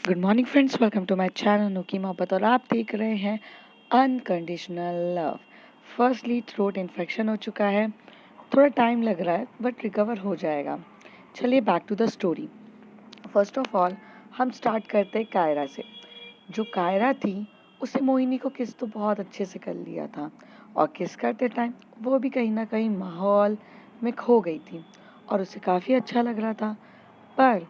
Good morning friends, welcome to my channel नुकी मोहब्बत और आप देख रहे हैं unconditional love. Firstly throat infection हो चुका है, थोड़ा टाइम लग रहा है बट रिकवर हो जाएगा। चलिए back to the story. First of all हम स्टार्ट करते हैं कायरा से। जो कायरा थी उसे मोहिनी को किस तो बहुत अच्छे से कर लिया था और किस करते टाइम वो भी कहीं ना कहीं माहौल में खो गई थी और उसे काफ़ी अच्छा लग रहा था। पर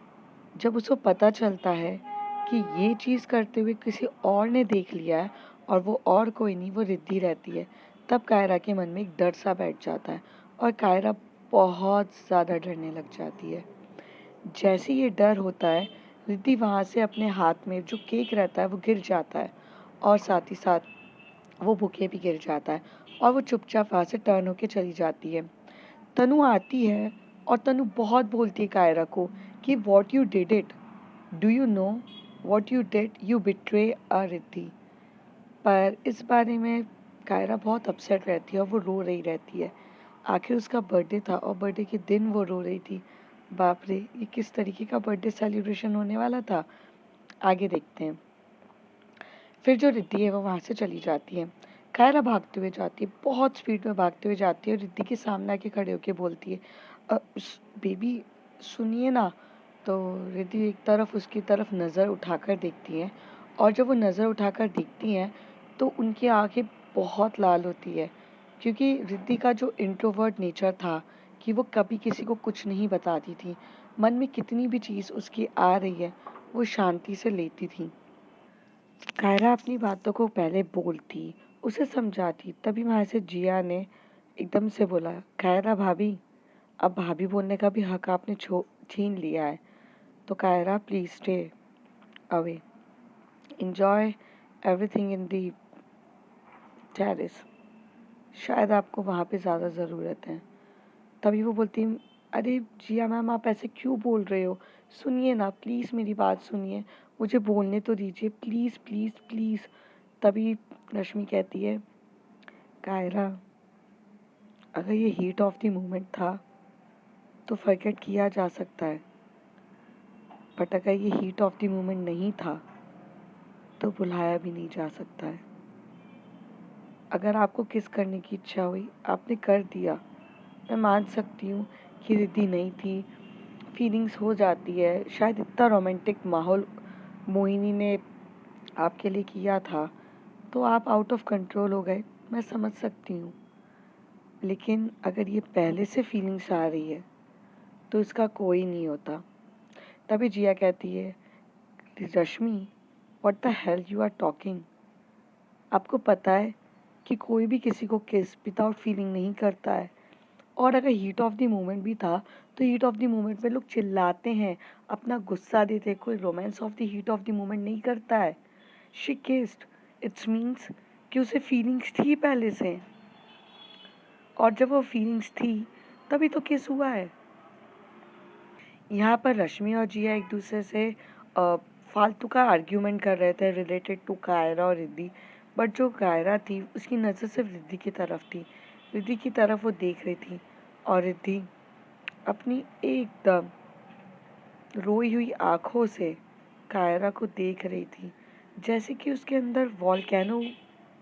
जब उसको पता चलता है कि ये चीज़ करते हुए किसी और ने देख लिया है और वो और कोई नहीं, वो रिद्धि रहती है, तब कायरा के मन में एक डर सा बैठ जाता है और कायरा बहुत ज़्यादा डरने लग जाती है। जैसे ये डर होता है, रिद्धि वहाँ से अपने हाथ में जो केक रहता है वो गिर जाता है और साथ ही साथ वो बुके भी गिर जाता है और वो चुपचाप वहाँ से टर्न होके चली जाती है। तनु आती है और तनु बहुत बोलती है कायरा को कि what you did it, do you know what you did, you betray a Riddhi. पर इस बारे में कायरा बहुत अपसेट रहती है और वो रो रही रहती है। आखिर उसका बर्थडे था और बर्थडे के दिन वो रो रही थी। बाप रे, ये किस तरीके का बर्थडे सेलिब्रेशन होने वाला था, आगे देखते हैं। फिर जो रिद्धि है वो वहाँ से चली जाती है। कायरा भागते हुए जाती है, बहुत स्पीड में भागते हुए जाती है और रिद्धि के सामने आके खड़े होके बोलती है, बेबी सुनिए ना। तो रिद्धि एक तरफ उसकी तरफ नज़र उठाकर देखती है और जब वो नज़र उठाकर देखती हैं तो उनकी आंखें बहुत लाल होती है, क्योंकि रिद्धि का जो इंट्रोवर्ट नेचर था कि वो कभी किसी को कुछ नहीं बताती थी, मन में कितनी भी चीज़ उसकी आ रही है वो शांति से लेती थी। कायरा अपनी बातों को पहले बोलती, उसे समझाती, तभी वहां से जिया ने एकदम से बोला, कायरा भाभी, अब भाभी बोलने का भी हक आपने छीन लिया है, तो Kaira please stay away, enjoy everything in the terrace, शायद आपको वहाँ पे ज़्यादा ज़रूरत है। तभी वो बोलती, अरे जिया मैम, आप ऐसे क्यों बोल रहे हो, सुनिए ना प्लीज़, मेरी बात सुनिए, मुझे बोलने तो दीजिए, प्लीज़ प्लीज़ प्लीज़। तभी रश्मि कहती है, कायरा, अगर ये हीट ऑफ द मोमेंट था तो फॉरगेट किया जा सकता है, बट अगर ये हीट ऑफ द मोमेंट नहीं था तो भुलाया भी नहीं जा सकता है। अगर आपको किस करने की इच्छा हुई आपने कर दिया। मैं मान सकती हूँ कि रिद्धि नहीं थी, फीलिंग्स हो जाती है, शायद इतना रोमांटिक माहौल मोहिनी ने आपके लिए किया था तो आप आउट ऑफ कंट्रोल हो गए, मैं समझ सकती हूँ। लेकिन अगर ये पहले से फीलिंग्स आ रही है तो इसका कोई नहीं होता। तभी जिया कहती है, Rashmi, what the hell you are talking. आपको पता है कि कोई भी किसी को किस विदाउट फीलिंग नहीं करता है, और अगर हीट ऑफ द मोमेंट भी था तो हीट ऑफ द मोमेंट में लोग चिल्लाते हैं, अपना गुस्सा देते हैं, कोई romance of the heat of the moment नहीं करता है। शी किस्ड, इट्स मीन्स कि उसे फीलिंग्स थी पहले से, और जब वो फीलिंग्स थी तभी तो किस हुआ है। यहाँ पर रश्मि और जिया एक दूसरे से फालतू का आर्ग्यूमेंट कर रहे थे रिलेटेड टू कायरा और रिद्धि, बट जो कायरा थी उसकी नज़र सिर्फ रिद्धि की तरफ थी, रिद्धि की तरफ वो देख रही थी और रिद्धि अपनी एकदम रोई हुई आंखों से कायरा को देख रही थी, जैसे कि उसके अंदर वॉल्केनो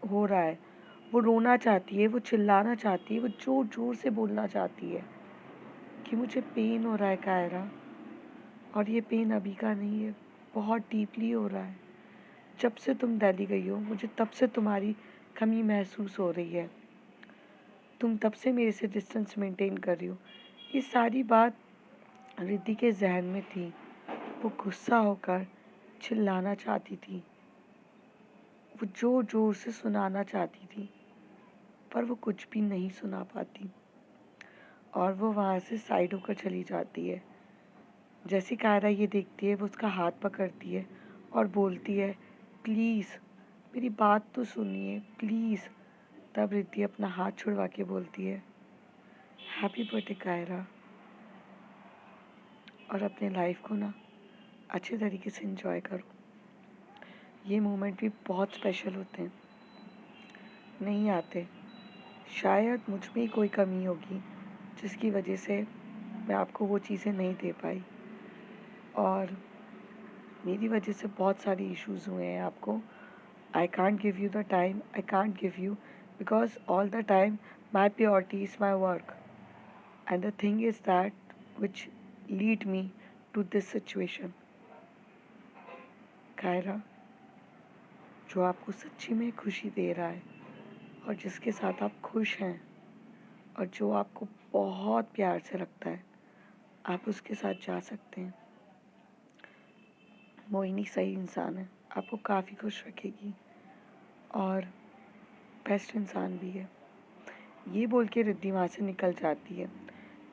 हो रहा है। वो रोना चाहती है, वो चिल्लाना चाहती है, वो जोर जोर से बोलना चाहती है कि मुझे पेन हो रहा है कायरा, और ये पेन अभी का नहीं है, बहुत डीपली हो रहा है। जब से तुम दिल्ली गई हो मुझे तब से तुम्हारी कमी महसूस हो रही है, तुम तब से मेरे से डिस्टेंस मेंटेन कर रही हो। ये सारी बात रिद्धि के जहन में थी, वो गुस्सा होकर चिल्लाना चाहती थी, वो जोर जोर से सुनाना चाहती थी, पर वो कुछ भी नहीं सुना पाती और वो वहाँ से साइड होकर चली जाती है। जैसी कायरा ये देखती है वो उसका हाथ पकड़ती है और बोलती है, प्लीज़ मेरी बात तो सुनिए प्लीज़। तब रिद्धि अपना हाथ छुड़वा के बोलती है, हैप्पी बर्थडे कायरा, और अपने लाइफ को ना अच्छे तरीके से एंजॉय करो। ये मोमेंट भी बहुत स्पेशल होते हैं, नहीं आते। शायद मुझ में ही कोई कमी होगी जिसकी वजह से मैं आपको वो चीज़ें नहीं दे पाई, और मेरी वजह से बहुत सारी इश्यूज हुए हैं आपको. I can't give you the time, I can't give you, because all the time my priority is my work. And the thing is that which lead me to this situation. Kiara, जो आपको सच्ची में खुशी दे रहा है और जिसके साथ आप खुश हैं और जो आपको बहुत प्यार से रखता है, आप उसके साथ जा सकते हैं. मोहिनी सही इंसान है, आपको काफ़ी खुश रखेगी और बेस्ट इंसान भी है. ये बोल के रिद्धि वहाँ से निकल जाती है.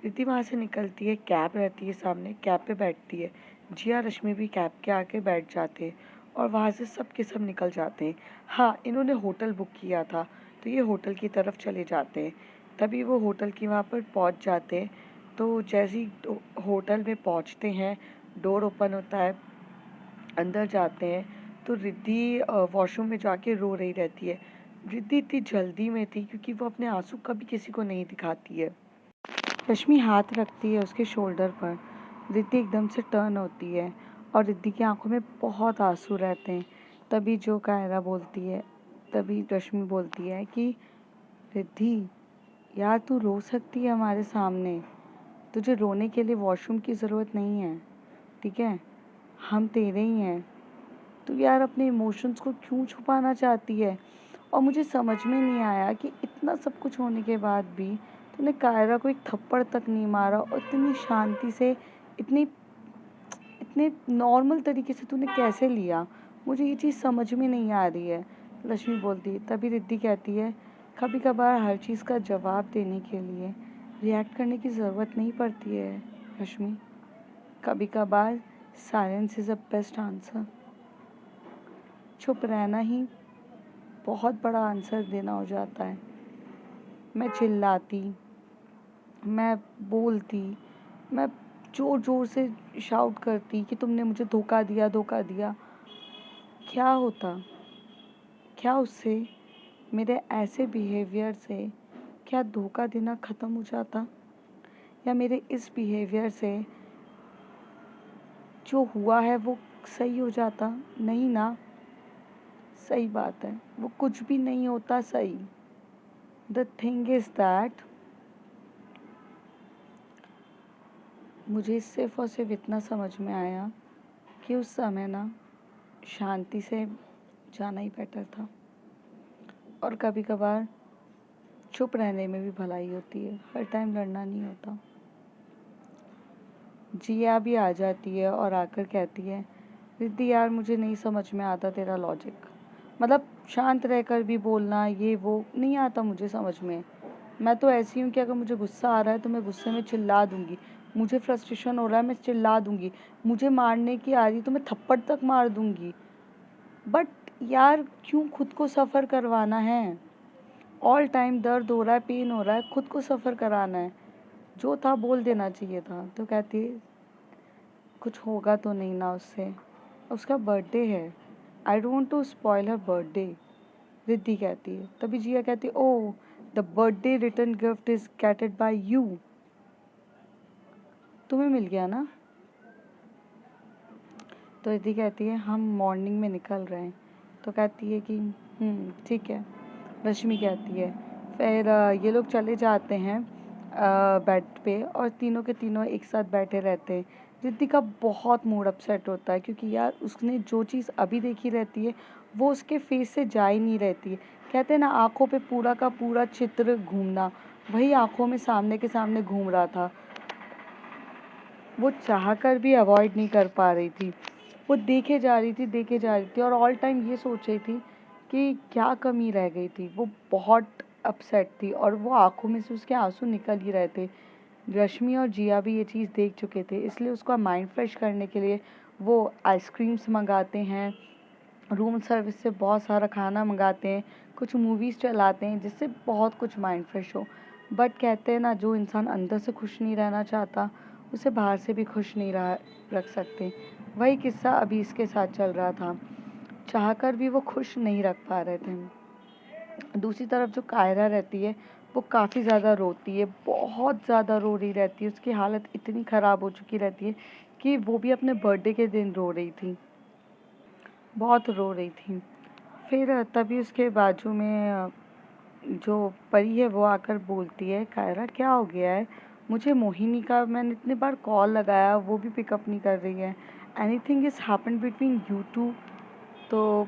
रिद्धि वहाँ से निकलती है, कैब रहती है सामने, कैब पे बैठती है. जिया रश्मि भी कैब के आके बैठ जाते हैं और वहाँ से सब के सब निकल जाते हैं. हाँ, इन्होंने होटल बुक किया था तो ये होटल की तरफ चले जाते हैं. तभी वो होटल की वहाँ पर पहुँच जाते हैं. तो जैसे ही होटल में पहुँचते हैं, डोर ओपन होता है, अंदर जाते हैं तो रिद्धि वॉशरूम में जाके रो रही रहती है. रिद्धि इतनी जल्दी में थी क्योंकि वो अपने आंसू कभी किसी को नहीं दिखाती है. रश्मि हाथ रखती है उसके शोल्डर पर. रिद्धि एकदम से टर्न होती है और रिद्धि की आंखों में बहुत आंसू रहते हैं. तभी जो कायरा बोलती है, तभी रश्मि बोलती है कि रिद्धि यार, तू रो सकती है हमारे सामने, तुझे रोने के लिए वॉशरूम की ज़रूरत नहीं है, ठीक है, हम तेरे ही हैं. तू यार अपने इमोशंस को क्यों छुपाना चाहती है. और मुझे समझ में नहीं आया कि इतना सब कुछ होने के बाद भी तूने कायरा को एक थप्पड़ तक नहीं मारा और इतनी शांति से, इतनी इतने नॉर्मल तरीके से तूने कैसे लिया. मुझे ये चीज़ समझ में नहीं आ रही है. रश्मि बोलती है. तभी रिद्धि कहती है, कभी कभार हर चीज़ का जवाब देने के लिए रिएक्ट करने की ज़रूरत नहीं पड़ती है रश्मि. कभी कभार silence is a best answer. चुप रहना ही बहुत बड़ा आंसर देना हो जाता है. मैं चिल्लाती, मैं बोलती, मैं ज़ोर ज़ोर से शाउट करती कि तुमने मुझे धोखा दिया, धोखा दिया. क्या होता, क्या उससे, मेरे ऐसे बिहेवियर से क्या धोखा देना ख़त्म हो जाता, या मेरे इस बिहेवियर से जो हुआ है वो सही हो जाता. नहीं ना. सही बात है, वो कुछ भी नहीं होता सही. द थिंग इज़ दैट मुझे सिर्फ़ और सिर्फ इतना समझ में आया कि उस समय ना शांति से जाना ही बेटर था. और कभी कभार चुप रहने में भी भलाई होती है, हर टाइम लड़ना नहीं होता. जिया भी आ जाती है और आकर कहती है, रिद्धि यार, मुझे नहीं समझ में आता तेरा लॉजिक. मतलब शांत रहकर भी बोलना, ये वो नहीं आता मुझे समझ में. मैं तो ऐसी हूँ कि अगर मुझे गुस्सा आ रहा है तो मैं गुस्से में चिल्ला दूंगी. मुझे फ्रस्ट्रेशन हो रहा है, मैं चिल्ला दूंगी. मुझे मारने की आ रही तो मैं थप्पड़ तक मार दूंगी. बट यार, क्यों खुद को सफ़र करवाना है. ऑल टाइम दर्द हो रहा है, पेन हो रहा है, खुद को सफ़र कराना है. जो था बोल देना चाहिए था. तो कहती है, कुछ होगा तो नहीं ना उससे, उसका बर्थडे है, I don't want to spoil her birthday. Riddhi कहती है. तभी जिया कहती है, oh, the birthday return gift is gated by you. तुम्हें मिल गया ना. तो रिद्धि कहती है, हम मॉर्निंग में निकल रहे हैं. तो कहती है कि ठीक है. रश्मि कहती है. फिर ये लोग चले जाते हैं बेड पे और तीनों के तीनों एक साथ बैठे रहते हैं. रिद्धि का बहुत मूड अपसेट होता है क्योंकि यार उसने जो चीज़ अभी देखी रहती है वो उसके फेस से जा ही नहीं रहती है. कहते हैं ना, आंखों पे पूरा का पूरा चित्र घूमना, वही आंखों में सामने के सामने घूम रहा था. वो चाह कर भी अवॉइड नहीं कर पा रही थी. वो देखे जा रही थी, देखे जा रही थी और ऑल टाइम ये सोच रही थी कि क्या कमी रह गई थी. वो बहुत अपसेट थी और वो आंखों में से उसके आंसू निकल ही रहे थे. रश्मि और जिया भी ये चीज़ देख चुके थे, इसलिए उसका माइंड फ्रेश करने के लिए वो आइसक्रीम्स मंगाते हैं, रूम सर्विस से बहुत सारा खाना मंगाते हैं, कुछ मूवीज़ चलाते हैं जिससे बहुत कुछ माइंड फ्रेश हो. बट कहते हैं ना, जो इंसान अंदर से खुश नहीं रहना चाहता उसे बाहर से भी खुश नहीं रख सकते. वही किस्सा अभी इसके साथ चल रहा था. चाहकर भी वो खुश नहीं रख पा रहे थे. दूसरी तरफ जो कायरा रहती है वो काफ़ी ज़्यादा रोती है, बहुत ज़्यादा रो रही रहती है. उसकी हालत इतनी ख़राब हो चुकी रहती है कि वो भी अपने बर्थडे के दिन रो रही थी. बहुत रो रही थी। फिर तभी उसके बाजू में जो परी है वो आकर बोलती है, कायरा क्या हो गया है? मुझे मोहिनी का मैंने इतनी बार कॉल लगाया, वो भी पिकअप नहीं कर रही है। Anything is happened between you two? तो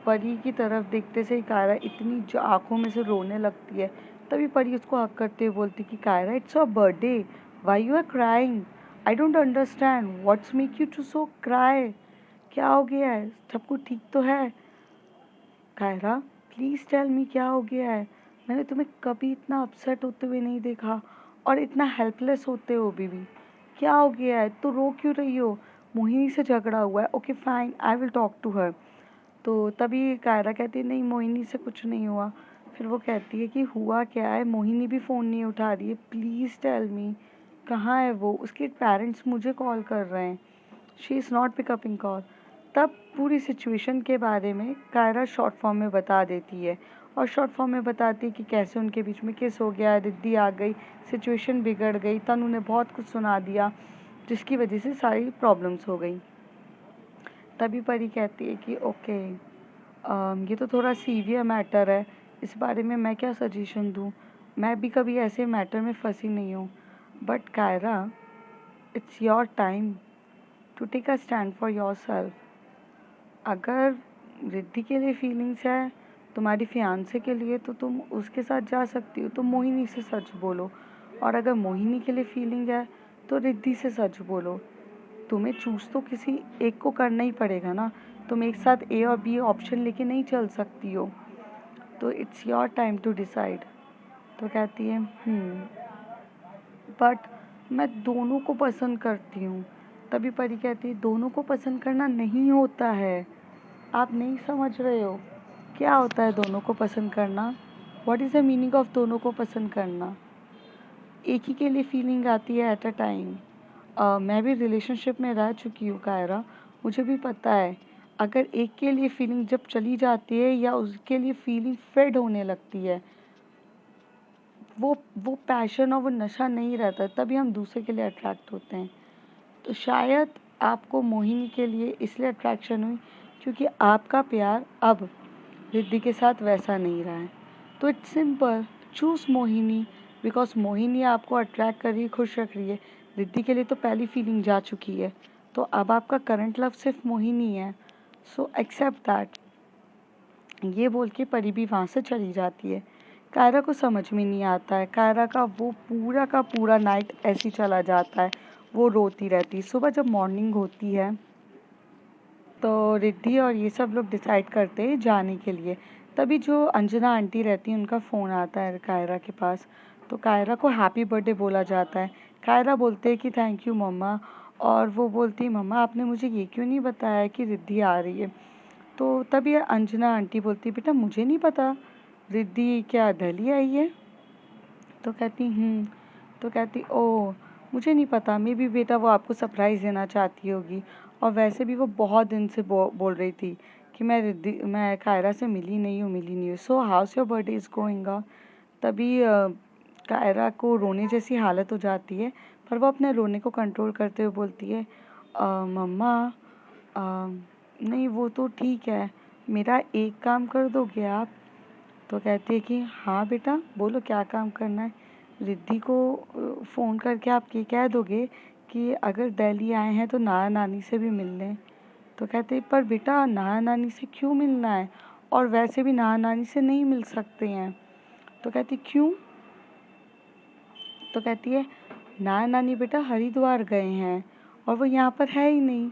परी की तरफ देखते से ही कायरा इतनी जो आंखों में से रोने लगती है। तभी परी उसको हक करते हुए बोलती कि Kaira, it's your birthday, why you are crying? I don't understand what's make you to so cry. क्या हो गया है? सब कुछ ठीक तो है? कायरा, प्लीज टेल मी क्या हो गया है? मैंने तुम्हें कभी इतना अपसेट होते हुए नहीं देखा, और इतना हेल्पलेस होते हो भी। क्या हो गया है? तो रो क्यों रही हो? मोहिनी से झगड़ा हुआ है? Okay fine, I will talk to her. तो तभी कायरा कहती है, नहीं मोहिनी से कुछ नहीं हुआ। फिर वो कहती है कि हुआ क्या है? मोहिनी भी फ़ोन नहीं उठा रही है, प्लीज़ टेल मी कहाँ है वो? उसके पेरेंट्स मुझे कॉल कर रहे हैं, शी इज़ नॉट पिकअपिंग कॉल। तब पूरी सिचुएशन के बारे में कायरा शॉर्ट फॉर्म में बता देती है, और शॉर्ट फॉर्म में बताती है कि कैसे उनके बीच में किस हो गया, रिद्धि आ गई, सिचुएशन बिगड़ गई, तनु ने बहुत कुछ सुना दिया जिसकी वजह से सारी प्रॉब्लम्स हो गई। तभी परी कहती है कि ओके, ये तो थोड़ा सीवियर मैटर है, इस बारे में मैं क्या सजेशन दूँ? मैं भी कभी ऐसे मैटर में फंसी नहीं हूँ। But Kaira, it's your time to take a stand for your self. अगर रिद्धि के लिए फीलिंग्स है, तुम्हारी फियांसे के लिए, तो तुम उसके साथ जा सकती हो, तो मोहिनी से सच बोलो। और अगर मोहिनी के लिए फीलिंग है तो रिद्धि से सच बोलो। तुम्हें चूज तो किसी एक को करना ही पड़ेगा ना, तुम एक साथ ए और बी ऑप्शन लेके नहीं चल सकती हो। तो it's your time to decide. तो कहती है बट मैं दोनों को पसंद करती हूँ। तभी परी कहती है, दोनों को पसंद करना नहीं होता है, आप नहीं समझ रहे हो। क्या होता है दोनों को पसंद करना? What is the meaning of दोनों को पसंद करना? एक ही के लिए फीलिंग आती है एट अ टाइम। मैं भी रिलेशनशिप में रह चुकी हूँ कायरा, मुझे भी पता है। अगर एक के लिए फीलिंग जब चली जाती है या उसके लिए फीलिंग फेड होने लगती है, वो पैशन और वो नशा नहीं रहता, तभी हम दूसरे के लिए अट्रैक्ट होते हैं। तो शायद आपको मोहिनी के लिए इसलिए अट्रैक्शन हुई क्योंकि आपका प्यार अब रिद्धि के साथ वैसा नहीं रहा है। तो it's simple, choose Mohini, because Mohini आपको अट्रैक्ट कर रही है, खुश रख रही है। रिद्धि के लिए तो पहली फीलिंग जा चुकी है, तो अब आपका करंट लव सिर्फ मोहिनी है। So except that. ये बोल के परी भी वहाँ से चली जाती है। कायरा को समझ में नहीं आता है, कायरा का पूरा नाइट ऐसे ही चला जाता है, वो रोती रहती है। सुबह जब मॉर्निंग होती है तो रिद्धि और ये सब लोग डिसाइड करते हैं जाने के लिए। तभी जो अंजना आंटी रहती हैं उनका फ़ोन आता है कायरा के पास। तो कायरा को हैप्पी बर्थडे बोला जाता है। कायरा बोलते हैं कि थैंक यू मम्मा, और वो बोलती है मम्मा आपने मुझे ये क्यों नहीं बताया कि रिद्धि आ रही है? तो तभी अंजना आंटी बोलती है बेटा मुझे नहीं पता, रिद्धि क्या दिल्ली आई है? तो कहती तो कहती ओह मुझे नहीं पता, मे बी बेटा वो आपको सरप्राइज़ देना चाहती होगी। और वैसे भी वो बहुत दिन से बोल रही थी कि मैं कायरा से मिली नहीं हूँ। So how's your birthday is going on? तभी कायरा को रोने जैसी हालत हो जाती है, पर वो अपने रोने को कंट्रोल करते हुए बोलती है, मम्मा नहीं वो तो ठीक है, मेरा एक काम कर दोगे आप? तो कहती है कि हाँ बेटा बोलो क्या काम करना है। रिद्धि को फ़ोन करके आप ये कह दोगे कि अगर दिल्ली आए हैं तो नाना नानी से भी मिल लें। तो कहते हैं पर बेटा नाना नानी से क्यों मिलना है, और वैसे भी नाना नानी से नहीं मिल सकते हैं। तो कहती क्यों? तो कहती है नाना नानी बेटा हरिद्वार गए हैं और वो यहाँ पर है ही नहीं,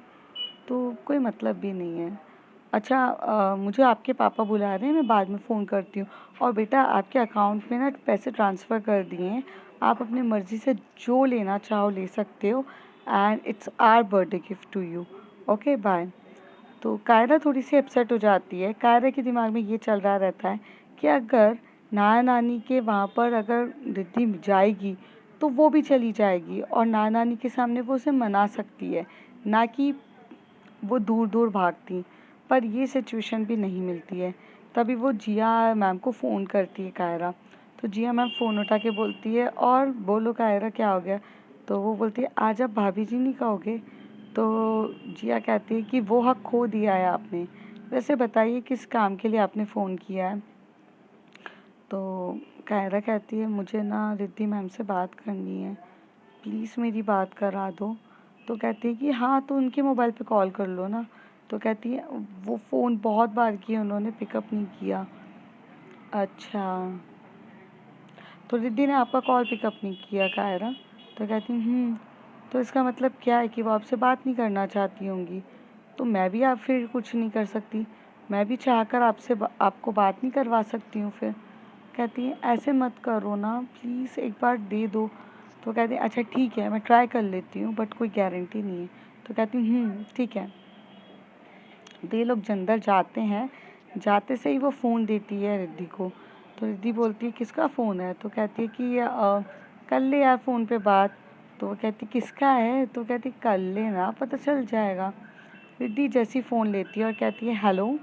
तो कोई मतलब भी नहीं है। अच्छा मुझे आपके पापा बुला रहे हैं, मैं बाद में फ़ोन करती हूँ। और बेटा आपके अकाउंट में ना पैसे ट्रांसफ़र कर दिए हैं, आप अपनी मर्ज़ी से जो लेना चाहो ले सकते हो, and it's our birthday gift to you. Okay bye. तो कायरा थोड़ी सी अपसेट हो जाती है। कायरा के दिमाग में ये चल रहा रहता है कि अगर नाना नानी के वहाँ पर अगर रिद्धि जाएगी तो वो भी चली जाएगी, और नाना नानी के सामने वो उसे मना सकती है, ना कि वो दूर दूर भागती। पर ये सिचुएशन भी नहीं मिलती है। तभी वो जिया मैम को फ़ोन करती है कायरा। तो जिया मैम फ़ोन उठा के बोलती है, और बोलो कायरा क्या हो गया? तो वो बोलती है आज आप भाभी जी नहीं कहोगे? तो जिया कहती है कि वो हक खो दिया है आपने, वैसे बताइए किस काम के लिए आपने फ़ोन किया है? तो कायरा कहती है मुझे ना रिद्धि मैम से बात करनी है, प्लीज़ मेरी बात करा दो। तो कहती है कि हाँ तो उनके मोबाइल पे कॉल कर लो ना। तो कहती है वो फ़ोन बहुत बार किया उन्होंने पिकअप नहीं किया। अच्छा, तो रिद्धि ने आपका कॉल पिकअप नहीं किया कायरा? तो कहती तो इसका मतलब क्या है कि वो आपसे बात नहीं करना चाहती होंगी। तो मैं भी आप फिर कुछ नहीं कर सकती, मैं भी चाहकर आपको बात नहीं करवा सकती हूँ फिर। कहती है ऐसे मत करो ना प्लीज़, एक बार दे दो। तो कहती है अच्छा ठीक है मैं ट्राई कर लेती हूँ बट कोई गारंटी नहीं है। तो कहती ठीक है। तो ये लोग अंदर जाते हैं, जाते से ही वो फ़ोन देती है रिद्धि को। तो रिद्धि बोलती है किसका फ़ोन है? तो कहती है कि कर ले यार फ़ोन पे बात। तो वो कहती किसका है? तो कहती कर लेना पता चल जाएगा। रिद्धि जैसी फ़ोन लेती है और कहती है हेलो।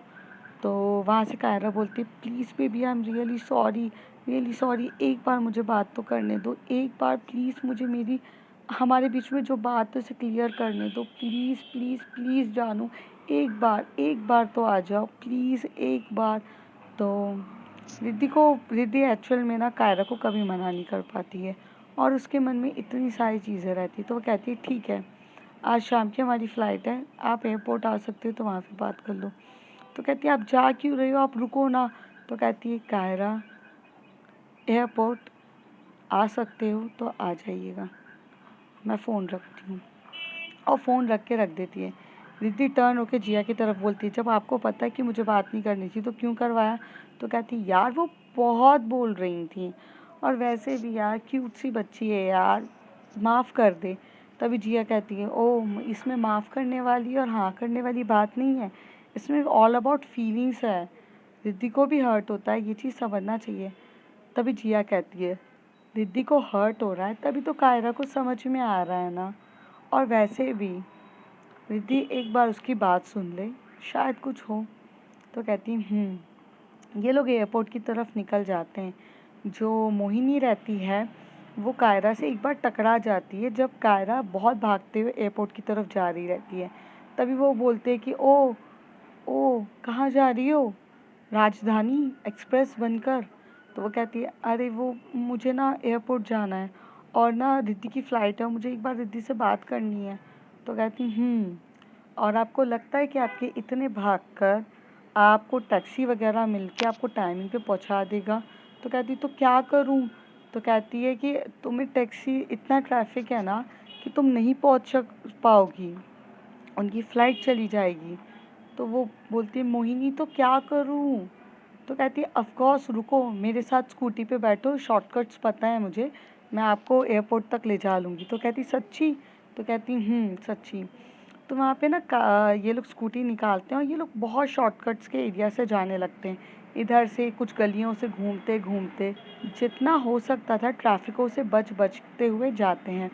तो वहाँ से कायरा बोलती है please baby I am really sorry, एक बार मुझे बात तो करने दो, एक बार प्लीज़ मुझे मेरी हमारे बीच में जो बात है उसे क्लियर करने दो, प्लीज़ प्लीज़ प्लीज़ जानू, एक बार तो आ जाओ प्लीज़ एक बार। तो रिद्धि एक्चुअल में ना कायरा को कभी मना नहीं कर पाती है और उसके मन में इतनी सारी चीज़ें रहती तो वो कहती है ठीक है आज शाम की हमारी फ़्लाइट है, आप एयरपोर्ट आ सकते हो तो वहाँ पे बात कर लो। तो कहती है आप जा क्यों रहे हो, आप रुको ना। तो कहती है कायरा एयरपोर्ट आ सकते हो तो आ जाइएगा, मैं फ़ोन रखती हूँ। और फ़ोन रख के रख देती है। रिद्धि टर्न होकर जिया की तरफ बोलती है जब आपको पता है कि मुझे बात नहीं करनी थी तो क्यों करवाया? तो कहती यार वो बहुत बोल रही थी और वैसे भी यार क्यूट सी बच्ची है यार, माफ़ कर दे। तभी जिया कहती है ओह इसमें माफ़ करने वाली और हाँ करने वाली बात नहीं है, इसमें ऑल अबाउट फीलिंग्स है। रिद्धि को भी हर्ट होता है, ये चीज़ समझना चाहिए। तभी जिया कहती है रिद्धि को हर्ट हो रहा है तभी तो कायरा को समझ में आ रहा है ना, और वैसे भी रिद्धि एक बार उसकी बात सुन ले, शायद कुछ हो। तो कहती ये लोग एयरपोर्ट की तरफ निकल जाते हैं। जो मोहिनी रहती है वो कायरा से एक बार टकरा जाती है जब कायरा बहुत भागते हुए एयरपोर्ट की तरफ जा रही रहती है। तभी वो बोलते हैं कि ओ कहाँ जा रही हो, राजधानी एक्सप्रेस बनकर? तो वो कहती है अरे वो मुझे ना एयरपोर्ट जाना है और ना रिद्धि की फ़्लाइट है, मुझे एक बार रिद्धि से बात करनी है। तो कहती और आपको लगता है कि आपके इतने भागकर आपको टैक्सी वगैरह मिलके आपको टाइमिंग पे पहुंचा देगा? तो कहती तो क्या करूं? तो कहती है कि तुम्हें टैक्सी इतना ट्रैफिक है ना कि तुम नहीं पहुंच पाओगी, उनकी फ़्लाइट चली जाएगी। तो वो बोलती है मोहिनी तो क्या करूं? तो कहती है ऑफ कोर्स रुको मेरे साथ स्कूटी पे बैठो, शॉर्टकट्स पता है मुझे, मैं आपको एयरपोर्ट तक ले जा लूँगी। तो कहती सच्ची? तो कहती सच्ची। तो वहाँ पे ना ये लोग स्कूटी निकालते हैं और ये लोग बहुत शॉर्टकट्स के एरिया से जाने लगते हैं, इधर से कुछ गलियों से घूमते घूमते जितना हो सकता था ट्रैफिकों से बचते हुए जाते हैं।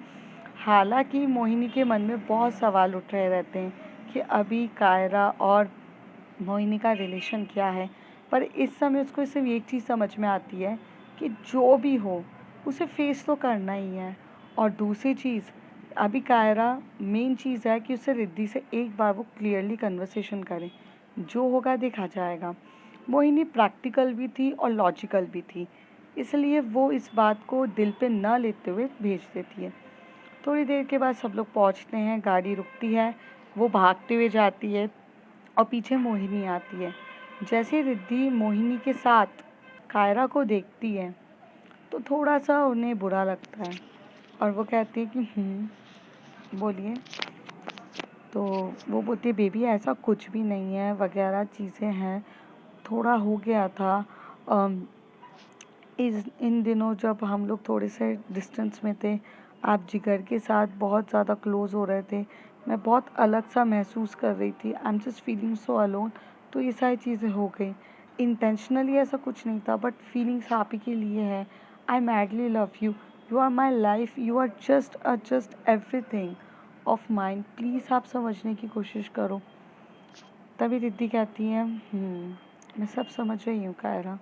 हालांकि मोहिनी के मन में बहुत सवाल उठ रहे रहते हैं कि अभी कायरा और मोहिनी का रिलेशन क्या है, पर इस समय उसको सिर्फ एक चीज़ समझ में आती है कि जो भी हो उसे फेस तो करना ही है। और दूसरी चीज़ अभी कायरा मेन चीज़ है कि उसे रिद्धि से एक बार वो क्लियरली कन्वर्सेशन करे, जो होगा देखा जाएगा। मोहिनी प्रैक्टिकल भी थी और लॉजिकल भी थी, इसलिए वो इस बात को दिल पे न लेते हुए भेज देती है। थोड़ी देर के बाद सब लोग पहुंचते हैं, गाड़ी रुकती है, वो भागते हुए जाती है और पीछे मोहिनी आती है। जैसे रिद्धि मोहिनी के साथ कायरा को देखती है तो थोड़ा सा उन्हें बुरा लगता है और वो कहती है कि बोलिए। तो वो बोलती है बेबी ऐसा कुछ भी नहीं है वगैरह चीज़ें हैं, थोड़ा हो गया था। अम, इन दिनों जब हम लोग थोड़े से डिस्टेंस में थे, आप जिगर के साथ बहुत ज़्यादा क्लोज़ हो रहे थे, मैं बहुत अलग सा महसूस कर रही थी, I am just feeling so alone. तो ये सारी चीज़ें हो गई, इंटेंशनली ऐसा कुछ नहीं था बट फीलिंग्स आप ही के लिए है। I madly love you, you are my life, you are just everything of mind, please आप समझने की कोशिश करो। तभी रिद्धि कहती है मैं सब समझ रही हूँ कायरा,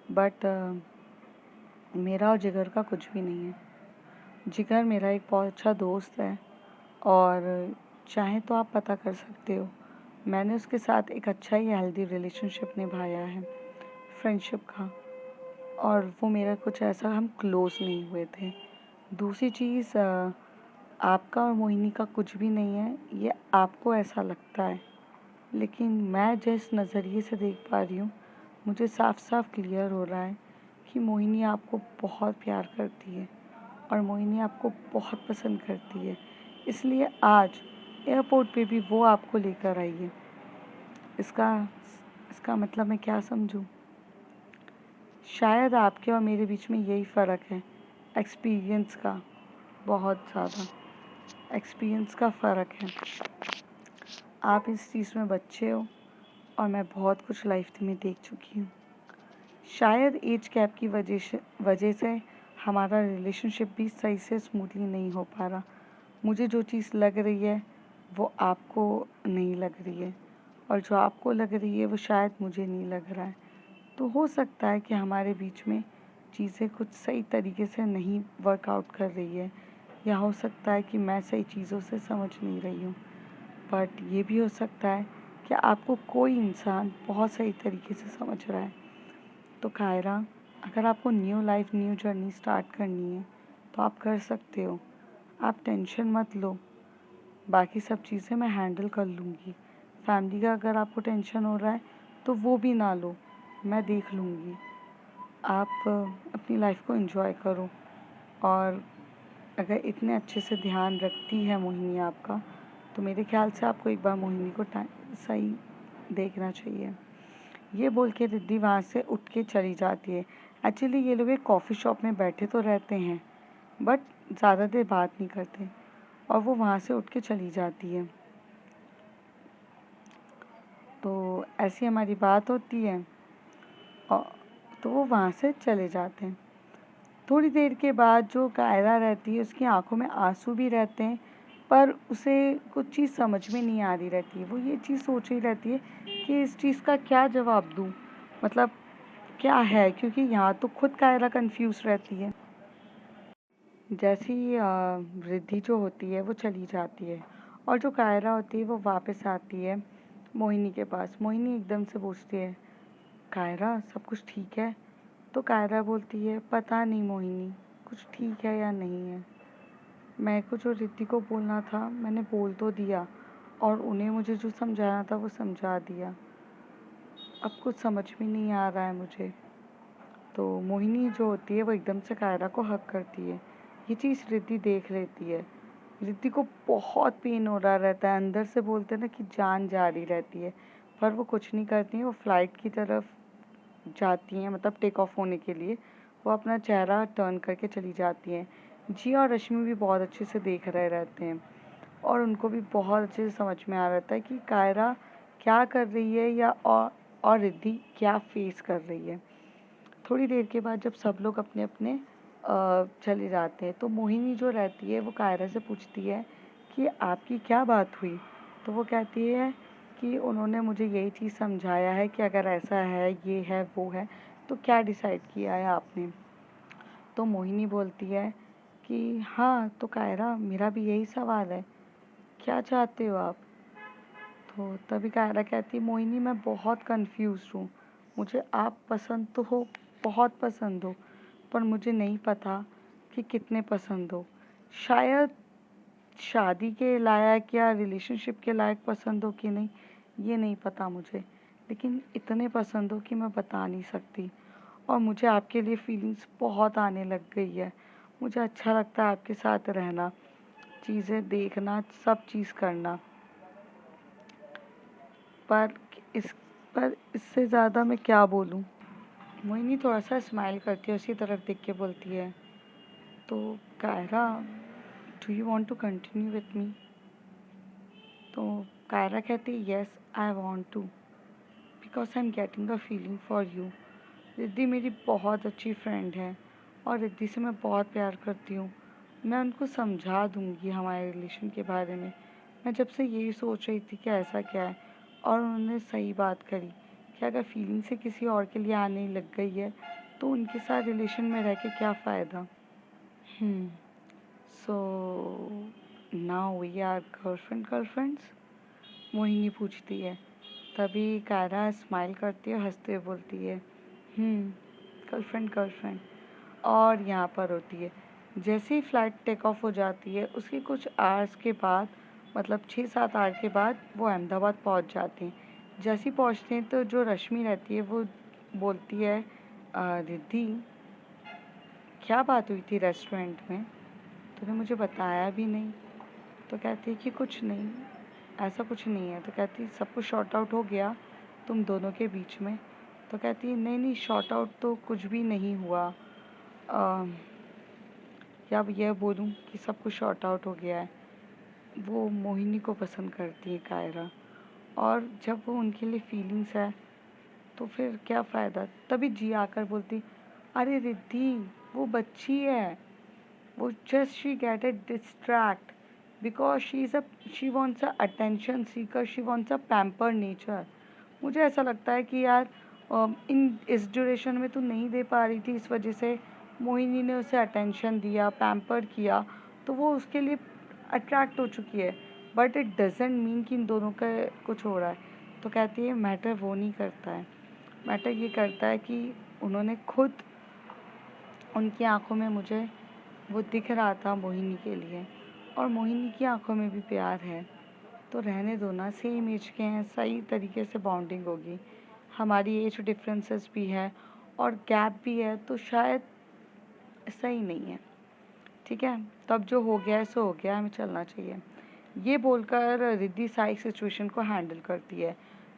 बट मेरा और जिगर का कुछ भी नहीं है। जिगर मेरा एक बहुत अच्छा दोस्त है और चाहे तो आप पता कर सकते हो, मैंने उसके साथ एक अच्छा ही हेल्दी रिलेशनशिप निभाया है, फ्रेंडशिप का। और वो मेरा कुछ ऐसा, हम क्लोज़ नहीं हुए थे। दूसरी चीज़, आपका और मोहिनी का कुछ भी नहीं है, ये आपको ऐसा लगता है, लेकिन मैं जिस नज़रिए से देख पा रही हूँ, मुझे साफ साफ क्लियर हो रहा है कि मोहिनी आपको बहुत प्यार करती है और मोहिनी आपको बहुत पसंद करती है। इसलिए आज एयरपोर्ट पे भी वो आपको लेकर आई है। इसका इसका मतलब मैं क्या समझूं? शायद आपके और मेरे बीच में यही फ़र्क है, एक्सपीरियंस का, बहुत ज़्यादा एक्सपीरियंस का फ़र्क है। आप इस चीज़ में बच्चे हो और मैं बहुत कुछ लाइफ में देख चुकी हूँ। शायद एज गैप की वजह से हमारा रिलेशनशिप भी सही से स्मूथली नहीं हो पा रहा। मुझे जो चीज़ लग रही है वो आपको नहीं लग रही है, और जो आपको लग रही है वो शायद मुझे नहीं लग रहा है। तो हो सकता है कि हमारे बीच में चीज़ें कुछ सही तरीके से नहीं वर्कआउट कर रही है, या हो सकता है कि मैं सही चीज़ों से समझ नहीं रही हूँ। बट ये भी हो सकता है कि आपको कोई इंसान बहुत सही तरीके से समझ रहा है। तो कायरा, अगर आपको new life, new journey start करनी है तो आप कर सकते हो। आप टेंशन मत लो, बाकी सब चीज़ें मैं हैंडल कर लूँगी। फैमिली का अगर आपको टेंशन हो रहा है तो वो भी ना लो, मैं देख लूँगी। आप अपनी लाइफ को एंजॉय करो। और अगर इतने अच्छे से ध्यान रखती है मोहिनी आपका, तो मेरे ख्याल से आपको एक बार मोहिनी को सही देखना चाहिए। ये बोल के रिद्धि वहाँ से उठ के चली जाती है। एक्चुअली ये लोग एक कॉफ़ी शॉप में बैठे तो रहते हैं, बट ज़्यादा देर बात नहीं करते, और वो वहाँ से उठ के चली जाती है। तो ऐसी हमारी बात होती है, और तो वो वहाँ से चले जाते हैं। थोड़ी देर के बाद जो कायरा रहती है, उसकी आंखों में आंसू भी रहते हैं, पर उसे कुछ चीज़ समझ में नहीं आ रही रहती है। वो ये चीज़ सोच रही रहती है कि इस चीज़ का क्या जवाब दूँ, मतलब क्या है, क्योंकि यहाँ तो खुद कायरा कंफ्यूज रहती है। जैसे ही रिद्धि जो होती है वो चली जाती है, और जो कायरा होती है वो वापस आती है मोहिनी के पास। मोहिनी एकदम से पूछती है, कायरा सब कुछ ठीक है? तो कायरा बोलती है, पता नहीं मोहिनी, कुछ ठीक है या नहीं है। मैं को जो रिद्धि को बोलना था मैंने बोल तो दिया, और उन्हें मुझे जो समझाना था वो समझा दिया। अब कुछ समझ में नहीं आ रहा है मुझे। तो मोहिनी जो होती है वो एकदम से कायरा को हक करती है। ये चीज़ रिद्धि देख लेती है। रिद्धि को बहुत पेन हो रहा रहता है, अंदर से बोलते हैं ना कि जान जा रही रहती है, पर वो कुछ नहीं करती है। वो फ्लाइट की तरफ जाती हैं, मतलब टेक ऑफ होने के लिए वो अपना चेहरा टर्न करके चली जाती हैं। जी और रश्मि भी बहुत अच्छे से देख रहे रहते हैं, और उनको भी बहुत अच्छे से समझ में आ रहता है कि कायरा क्या कर रही है, या और रिद्धि क्या फेस कर रही है। थोड़ी देर के बाद जब सब लोग अपने अपने चले जाते हैं, तो मोहिनी जो रहती है वो कायरा से पूछती है कि आपकी क्या बात हुई। तो वो कहती है कि उन्होंने मुझे यही चीज़ समझाया है कि अगर ऐसा है, ये है, वो है, तो क्या डिसाइड किया है आपने। तो मोहिनी बोलती है कि हाँ, तो कायरा मेरा भी यही सवाल है, क्या चाहते हो आप। तो तभी कायरा कहती है, मोहिनी मैं बहुत कंफ्यूज हूँ, मुझे आप पसंद तो हो, बहुत पसंद हो, पर मुझे नहीं पता कि कितने पसंद हो। शायद शादी के लायक या रिलेशनशिप के लायक पसंद हो कि नहीं, ये नहीं पता मुझे, लेकिन इतने पसंद हो कि मैं बता नहीं सकती। और मुझे आपके लिए फीलिंग्स बहुत आने लग गई है। मुझे अच्छा लगता है आपके साथ रहना, चीज़ें देखना, सब चीज़ करना, पर इस पर इससे ज़्यादा मैं क्या बोलूँ। मोहिनी थोड़ा सा स्माइल करती है, उसी तरफ देख के बोलती है, तो Kaira, do you want to continue with me. तो कायरा कहती है, yes I want to, because I am getting a feeling for you. Riddhi मेरी बहुत अच्छी फ्रेंड है, और रिद्धि से मैं बहुत प्यार करती हूँ। मैं उनको समझा दूँगी हमारे रिलेशन के बारे में। मैं जब से यही सोच रही थी कि ऐसा क्या है, और उन्होंने सही बात करी कि अगर फीलिंग से किसी और के लिए आने लग गई है तो उनके साथ रिलेशन में रह के क्या फ़ायदा। So now we are girlfriends. Mohini पूछती है। तभी कायरा स्माइल करती है, हंसते हुए बोलती है, गर्लफ्रेंड गर्लफ्रेंड। और यहाँ पर होती है, जैसे ही फ़्लाइट टेक ऑफ हो जाती है उसके कुछ आवर्स के बाद, मतलब 6-7 आवर के बाद वो अहमदाबाद पहुँच जाते हैं। जैसे ही पहुँचते हैं तो जो रश्मि रहती है वो बोलती है, रिद्धि, क्या बात हुई थी रेस्टोरेंट में, तूने मुझे बताया भी नहीं। तो कहती है कि कुछ नहीं, ऐसा कुछ नहीं है। तो कहती है सब कुछ शॉर्ट आउट हो गया तुम दोनों के बीच में। तो कहती है नहीं नहीं, शॉर्ट आउट तो कुछ भी नहीं हुआ। या अब यह बोलूँ कि सब कुछ शॉर्ट आउट हो गया है। वो मोहिनी को पसंद करती है कायरा, और जब वो उनके लिए फीलिंग्स है तो फिर क्या फ़ायदा। तभी जी आकर बोलती, अरे रिद्धि, वो बच्ची है, वो just she get a distract because she wants a attention seeker, she wants a pamper nature। मुझे ऐसा लगता है कि यार इन इस ड्यूरेशन में तू नहीं दे पा रही थी, इस वजह से मोहिनी ने उसे अटेंशन दिया, पैम्पर किया, तो वो उसके लिए अट्रैक्ट हो चुकी है। बट इट डजेंट मीन कि इन दोनों का कुछ हो रहा है। तो कहती है मैटर वो नहीं करता है, मैटर ये करता है कि उन्होंने खुद, उनकी आंखों में मुझे वो दिख रहा था मोहिनी के लिए, और मोहिनी की आंखों में भी प्यार है। तो रहने दो ना, सेम एज के हैं, सही तरीके से बॉन्डिंग होगी। हमारी एज डिफरेंसेस भी है और गैप भी है, तो शायद सही नहीं है। ठीक है, तब जो हो गया है सो हो गया, हमें चलना चाहिए। ये बोलकर रिद्धि सारी सिचुएशन को हैंडल करती है।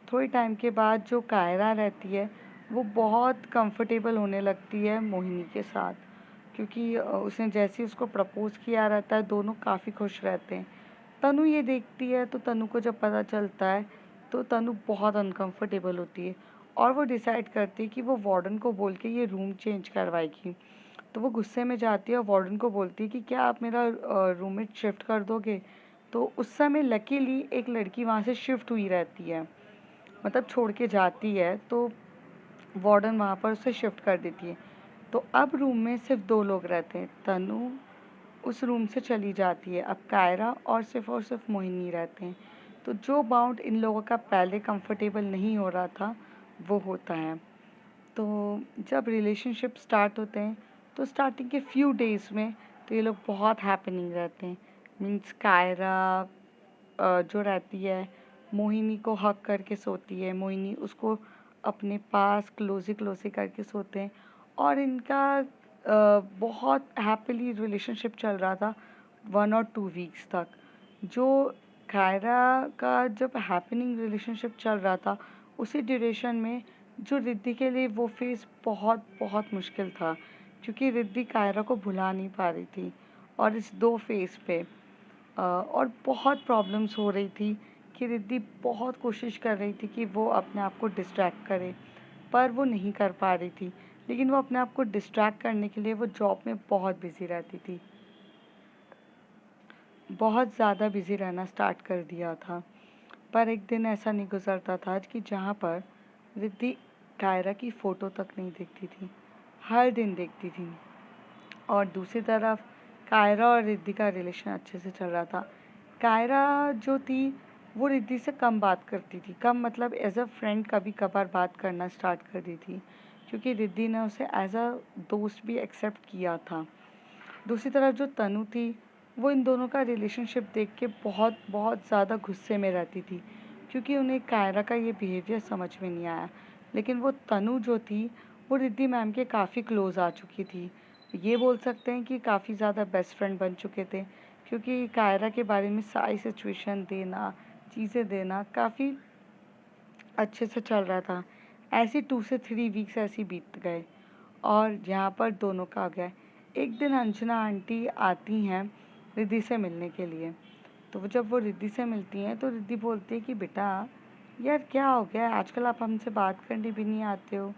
थोड़ी टाइम के बाद जो कायरा रहती है वो बहुत कंफर्टेबल होने लगती है मोहिनी के साथ, क्योंकि उसने जैसे ही उसको प्रपोज़ किया रहता है, दोनों काफ़ी खुश रहते हैं। तनु ये देखती है, तो तनु को जब पता चलता है तो तनु बहुत अनकंफर्टेबल होती है, और वो डिसाइड करती है कि वो वार्डन को बोल के ये रूम चेंज करवाएगी। तो वो गुस्से में जाती है और वार्डन को बोलती है कि क्या आप मेरा रूममेट शिफ्ट कर दोगे। तो उस समय लकीली एक लड़की वहाँ से शिफ्ट हुई रहती है, मतलब छोड़ के जाती है, तो वार्डन वहाँ पर उसे शिफ्ट कर देती है। तो अब रूम में सिर्फ 2 लोग रहते हैं। तनु उस रूम से चली जाती है, अब कायरा और सिर्फ मोहिनी रहते हैं। तो जो बाउंड इन लोगों का पहले कंफर्टेबल नहीं हो रहा था वो होता है। तो जब रिलेशनशिप स्टार्ट होते हैं तो स्टार्टिंग के फ्यू डेज़ में तो ये लोग बहुत हैपनिंग रहते हैं। मीन्स कायरा जो रहती है मोहिनी को हक करके सोती है, मोहिनी उसको अपने पास क्लोजी क्लोजी करके सोते हैं, और इनका बहुत हैप्पीली रिलेशनशिप चल रहा था 1 और 2 वीक्स तक। जो कायरा का जब हैपनिंग रिलेशनशिप चल रहा था उसी ड्यूरेशन में जो रिद्धि के लिए वो फेज़ बहुत बहुत मुश्किल था, क्योंकि रिद्धि कायरा को भुला नहीं पा रही थी, और इस 2 फेज़ पे और बहुत प्रॉब्लम्स हो रही थी कि रिद्धि बहुत कोशिश कर रही थी कि वो अपने आप को डिस्ट्रैक्ट करे, पर वो नहीं कर पा रही थी। लेकिन वो अपने आप को डिस्ट्रैक्ट करने के लिए वो जॉब में बहुत बिज़ी रहती थी, बहुत ज़्यादा बिज़ी रहना स्टार्ट कर दिया था। पर एक दिन ऐसा नहीं गुजरता था कि जहाँ पर रिद्धि कायरा की फ़ोटो तक नहीं देखती थी, हर दिन देखती थी। और दूसरी तरफ कायरा और रिद्धि का रिलेशन अच्छे से चल रहा था। कायरा जो थी वो रिद्धि से कम बात करती थी, कम मतलब एज अ फ्रेंड कभी कभार बात करना स्टार्ट कर दी थी, क्योंकि रिद्धि ने उसे एज अ दोस्त भी एक्सेप्ट किया था। दूसरी तरफ जो तनु थी वो इन दोनों का रिलेशनशिप देख के बहुत बहुत ज़्यादा गुस्से में रहती थी, क्योंकि उन्हें कायरा का ये बिहेवियर समझ में नहीं आया। लेकिन वो तनु जो थी वो रिद्धि मैम के काफ़ी क्लोज आ चुकी थी, ये बोल सकते हैं कि काफ़ी ज़्यादा बेस्ट फ्रेंड बन चुके थे, क्योंकि कायरा के बारे में सारी सिचुएशन देना, चीज़ें देना काफ़ी अच्छे से चल रहा था। ऐसे 2 से 3 वीक्स ऐसे बीत गए, और यहाँ पर दोनों का आ गया। एक दिन अंजना आंटी आती हैं रिद्धि से मिलने के लिए। तो जब वो रिद्धि से मिलती हैं तो रिद्धि बोलती है कि बेटा यार क्या हो गया है, आजकल आप हमसे बात करने भी नहीं आते हो,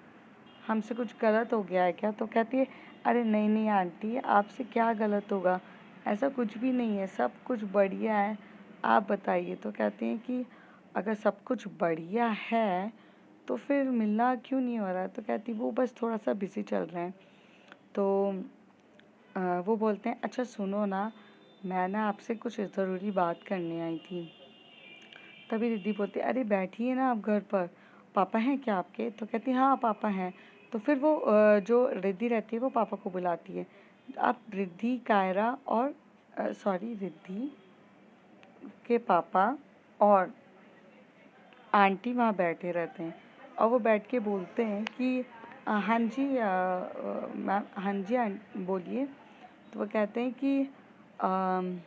हमसे कुछ गलत हो गया है क्या। तो कहती है अरे नहीं नहीं आंटी, आपसे क्या गलत होगा, ऐसा कुछ भी नहीं है, सब कुछ बढ़िया है, आप बताइए। तो कहती हैं कि अगर सब कुछ बढ़िया है तो फिर मिलना क्यों नहीं हो रहा है। तो कहती वो बस थोड़ा सा बिज़ी चल रहे हैं। तो वो बोलते हैं अच्छा सुनो ना, मैं ना आपसे कुछ ज़रूरी बात करने आई थी। तभी रिद्धि बोलती है, अरे बैठिए ना आप घर पर, पापा हैं क्या आपके? तो कहती है हाँ पापा हैं। तो फिर वो जो रिद्धि रहती है वो पापा को बुलाती है। अब रिद्धि, कायरा और सॉरी, रिद्धि के पापा और आंटी वहाँ बैठे रहते हैं और वो बैठ के बोलते हैं कि हाँ जी मैम, हाँ जी बोलिए। तो वो कहते हैं कि अम,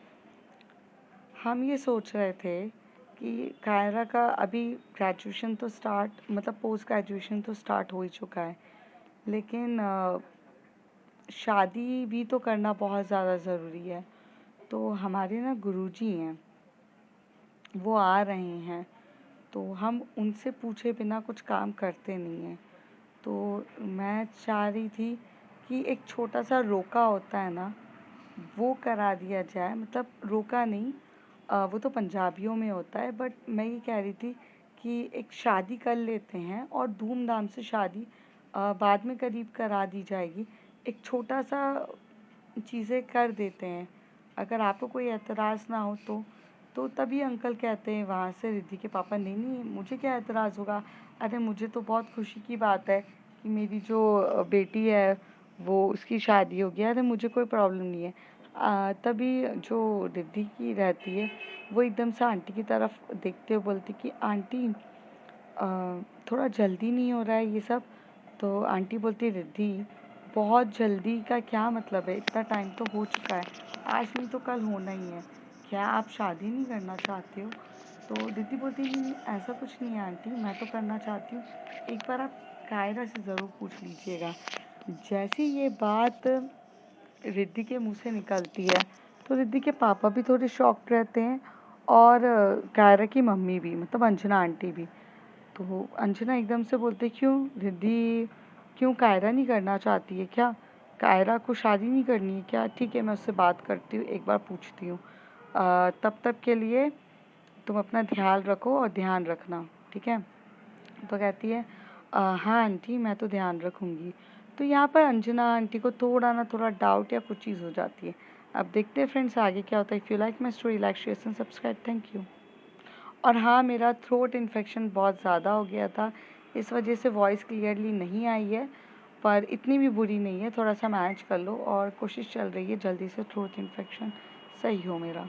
हम ये सोच रहे थे कि कायरा का अभी ग्रेजुएशन तो स्टार्ट, मतलब पोस्ट ग्रेजुएशन तो स्टार्ट हो ही चुका है, लेकिन शादी भी तो करना बहुत ज़्यादा ज़रूरी है। तो हमारे ना गुरुजी हैं, वो आ रहे हैं, तो हम उनसे पूछे बिना कुछ काम करते नहीं हैं। तो मैं चाह रही थी कि एक छोटा सा रोका होता है ना, वो करा दिया जाए। मतलब रोका नहीं, वो तो पंजाबियों में होता है, बट मैं ये कह रही थी कि एक शादी कर लेते हैं और धूमधाम से शादी बाद में करीब करा दी जाएगी। एक छोटा सा चीज़ें कर देते हैं, अगर आपको कोई एतराज़ ना हो तो तभी अंकल कहते हैं वहाँ से, रिद्धि के पापा, नहीं नहीं मुझे क्या एतराज़ होगा, अरे मुझे तो बहुत खुशी की बात है कि मेरी जो बेटी है वो उसकी शादी हो गया, अरे मुझे कोई प्रॉब्लम नहीं है। तभी जो रिद्धि की रहती है वो एकदम से आंटी की तरफ देखते हुए बोलती कि आंटी थोड़ा जल्दी नहीं हो रहा है ये सब? तो आंटी बोलती, रिद्धि बहुत जल्दी का क्या मतलब है, इतना टाइम तो हो चुका है, आज नहीं तो कल होना ही है, क्या आप शादी नहीं करना चाहते हो? तो रिद्धि बोलती, नहीं नहीं ऐसा कुछ नहीं है आंटी, मैं तो करना चाहती हूँ, एक बार आप कायरा से ज़रूर पूछ लीजिएगा। जैसी ये बात रिद्धि के मुंह से निकलती है तो रिद्धि के पापा भी थोड़े शॉक्ड रहते हैं और कायरा की मम्मी भी, मतलब अंजना आंटी भी। तो अंजना एकदम से बोलते, क्यों रिद्धि, क्यों कायरा नहीं करना चाहती है क्या? कायरा को शादी नहीं करनी है क्या? ठीक है, मैं उससे बात करती हूँ, एक बार पूछती हूँ। तब तक के लिए तुम अपना ध्यान रखो और ध्यान रखना, ठीक है? तो कहती है हाँ आंटी मैं तो ध्यान रखूँगी। तो यहाँ पर अंजना आंटी को थोड़ा ना थोड़ा डाउट या कुछ चीज़ हो जाती है। अब देखते हैं फ्रेंड्स आगे क्या होता है। If you like my story, like share and subscribe. Thank you. और हाँ, मेरा थ्रोट इन्फेक्शन बहुत ज़्यादा हो गया था, इस वजह से वॉइस क्लियरली नहीं आई है, पर इतनी भी बुरी नहीं है, थोड़ा सा मैनेज कर लो और कोशिश चल रही है जल्दी से थ्रोट इन्फेक्शन सही हो मेरा।